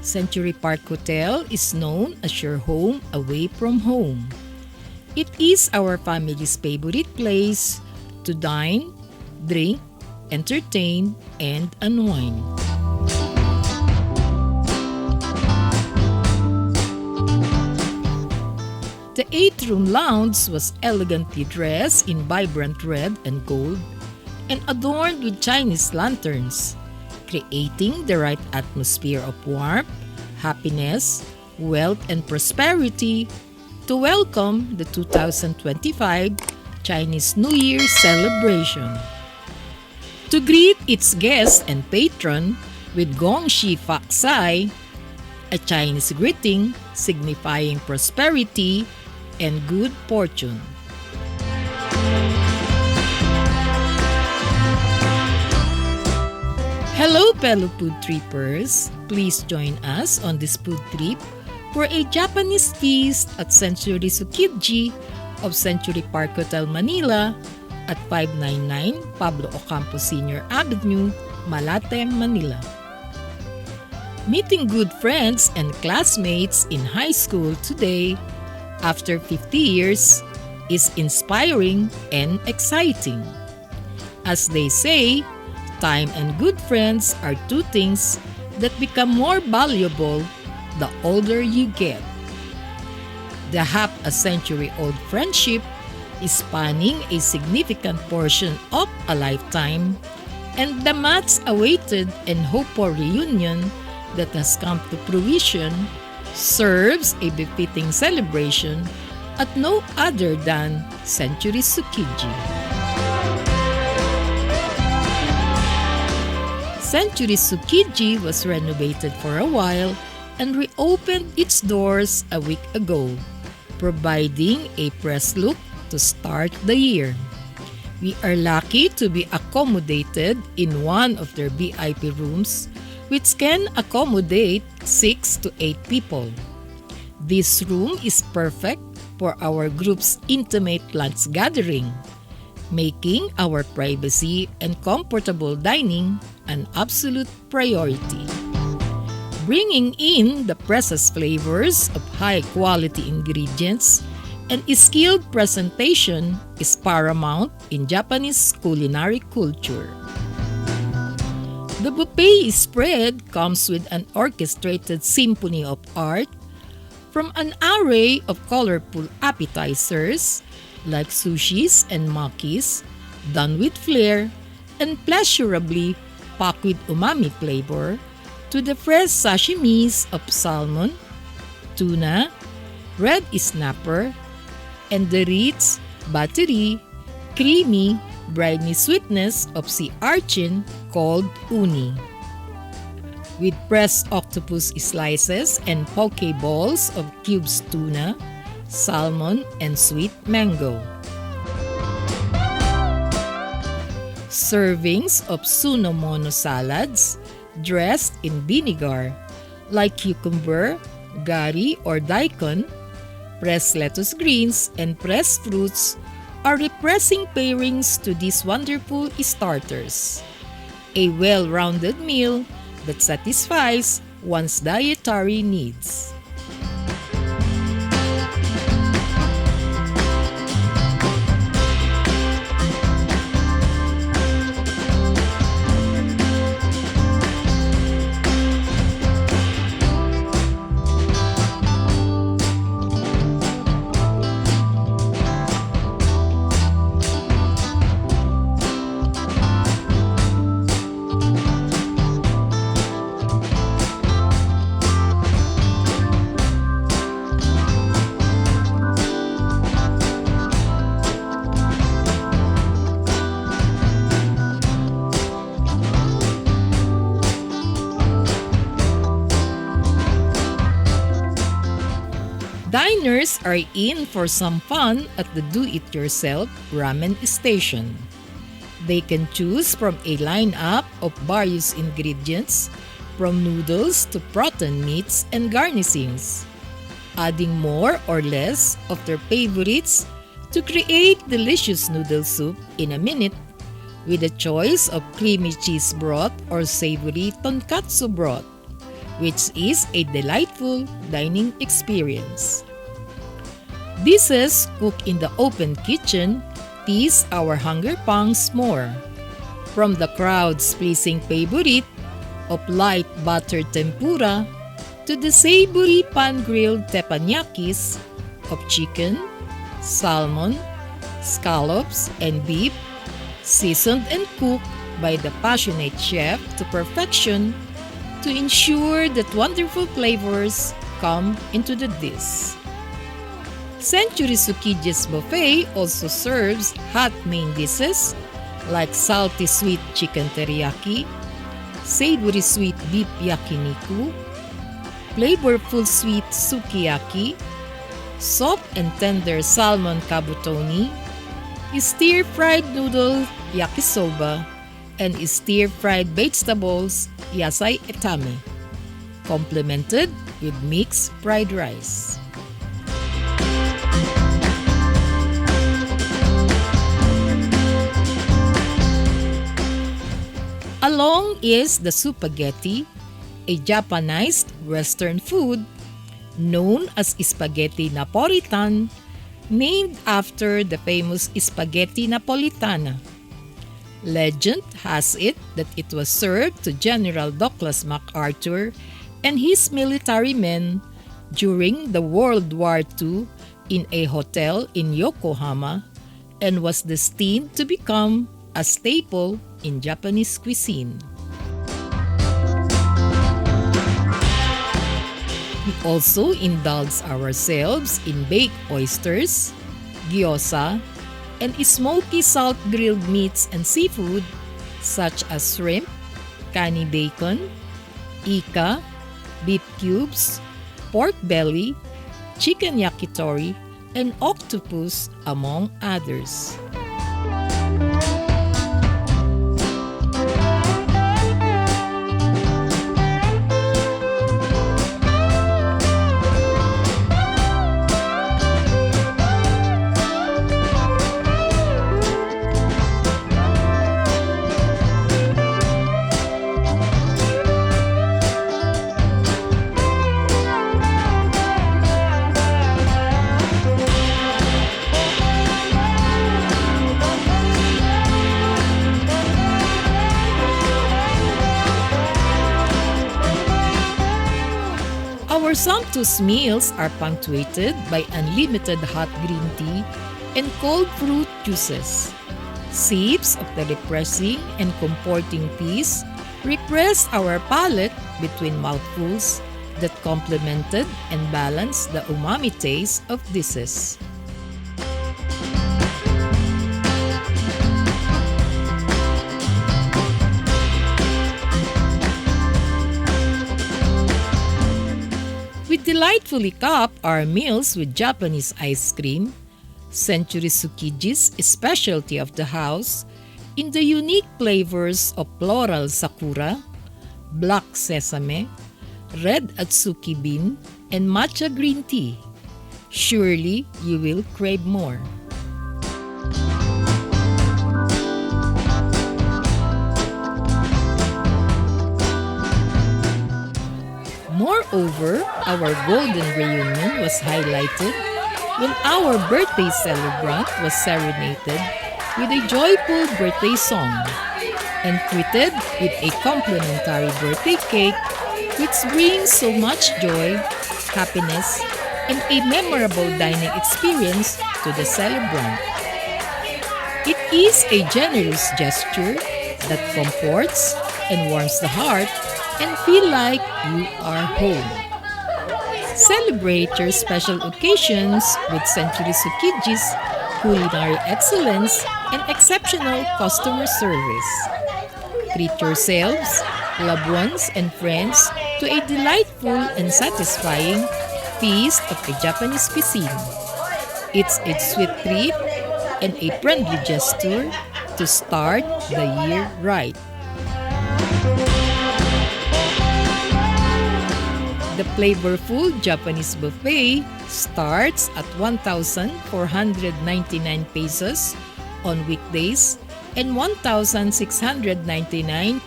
Century Park Hotel is known as your home away from home. It is our family's favorite place to dine, drink, entertain, and unwind. The Atrium Lounge was elegantly dressed in vibrant red and gold and adorned with Chinese lanterns, creating the right atmosphere of warmth, happiness, wealth, and prosperity to welcome the 2025 Chinese New Year celebration. To greet its guests and patron with gong-zee-fah-tsai, a Chinese greeting signifying prosperity and good fortune. Hello fellow food trippers! Please join us on this food trip for a Japanese feast at Century Tsukiji of Century Park Hotel Manila at 599 Pablo Ocampo Senior Avenue, Malate, Manila. Meeting good friends and classmates in high school today after 50 years is inspiring and exciting. As they say, time and good friends are two things that become more valuable the older you get. The half-a-century-old friendship is spanning a significant portion of a lifetime, and the much-awaited and hoped-for reunion that has come to fruition serves a befitting celebration at no other than Century Tsukiji. Century Tsukiji was renovated for a while and reopened its doors a week ago, providing a fresh look to start the year. We are lucky to be accommodated in one of their VIP rooms, which can accommodate 6 to 8 people. This room is perfect for our group's intimate lunch gathering, making our privacy and comfortable dining an absolute priority. Bringing in the precious flavors of high-quality ingredients and skilled presentation is paramount in Japanese culinary culture. The buffet spread comes with an orchestrated symphony of art from an array of colorful appetizers like sushis and makis done with flair and pleasurably packed with umami flavor to the fresh sashimis of salmon, tuna, red snapper, and the rich, buttery, creamy, briny sweetness of sea urchin called uni. With pressed octopus slices and poke balls of cubed tuna, salmon, and sweet mango. Servings of sunomono salads dressed in vinegar like cucumber, gari or daikon, pressed lettuce greens, and pressed fruits are refreshing pairings to these wonderful starters. A well-rounded meal that satisfies one's dietary needs. Diners are in for some fun at the do-it-yourself ramen station. They can choose from a lineup of various ingredients, from noodles to protein meats and garnishings. adding more or less of their favorites to create delicious noodle soup in a minute with a choice of creamy cheese broth or savory tonkatsu broth, which is a delightful dining experience. Dishes cooked in the open kitchen tease our hunger pangs more. From the crowd's pleasing favorite of light buttered tempura to the savory pan-grilled teppanyakis of chicken, salmon, scallops, and beef, seasoned and cooked by the passionate chef to perfection to ensure that wonderful flavors come into the dish. Century Tsukiji's buffet also serves hot main dishes like salty sweet chicken teriyaki, savory sweet beef yakiniku, flavorful sweet sukiyaki, soft and tender salmon kabutoni, stir-fried noodle yakisoba, and stir-fried vegetables yasai etame, complemented with mixed fried rice. Along is the spaghetti, a Japanized Western food known as spaghetti napolitan, named after the famous spaghetti napolitana. Legend has it that it was served to General Douglas MacArthur and his military men during the World War II in a hotel in Yokohama and was destined to become a staple in Japanese cuisine. We also indulge ourselves in baked oysters, gyoza, and smoky salt grilled meats and seafood such as shrimp, kani bacon, ika, beef cubes, pork belly, chicken yakitori, and octopus, among others. Our sumptuous meals are punctuated by unlimited hot green tea and cold fruit juices. Sips of the refreshing and comforting teas refreshed our palate between mouthfuls that complemented and balanced the umami taste of dishes. We delightfully cap our meals with Japanese ice cream, Century Tsukiji's specialty of the house, in the unique flavors of floral sakura, black sesame, red atsuki bean, and matcha green tea. Surely you will crave more. Moreover, our golden reunion was highlighted when our birthday celebrant was serenaded with a joyful birthday song and treated with a complimentary birthday cake which brings so much joy, happiness, and a memorable dining experience to the celebrant. It is a generous gesture that comforts and warms the heart and feel like you are home. Celebrate your special occasions with Century Tsukiji's culinary excellence and exceptional customer service. Treat yourselves, loved ones, and friends to a delightful and satisfying feast of a Japanese cuisine. It's a sweet treat and a friendly gesture to start the year right. The flavorful Japanese buffet starts at 1,499 pesos on weekdays and 1,699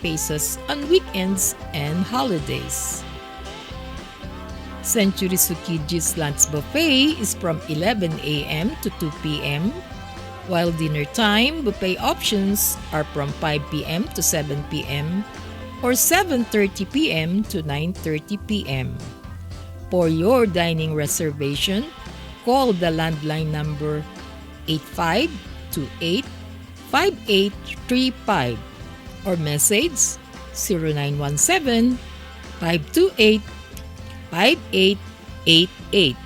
pesos on weekends and holidays. Century Tsukiji's lunch buffet is from 11 a.m. to 2 p.m., while dinner time buffet options are from 5 p.m. to 7 p.m. or 7:30 p.m. to 9:30 p.m. For your dining reservation, call the landline number 8528-5835 or message 0917-528-5888.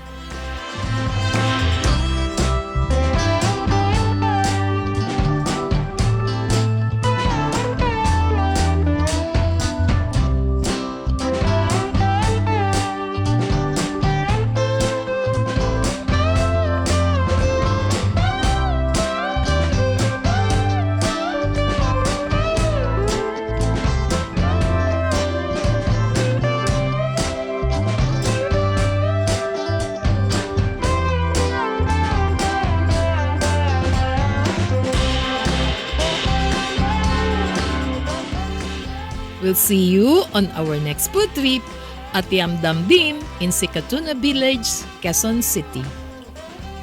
We'll see you on our next food trip at Yamdamdim in Sikatuna Village, Quezon City.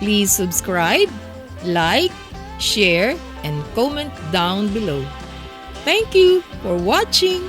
Please subscribe, like, share, and comment down below. Thank you for watching!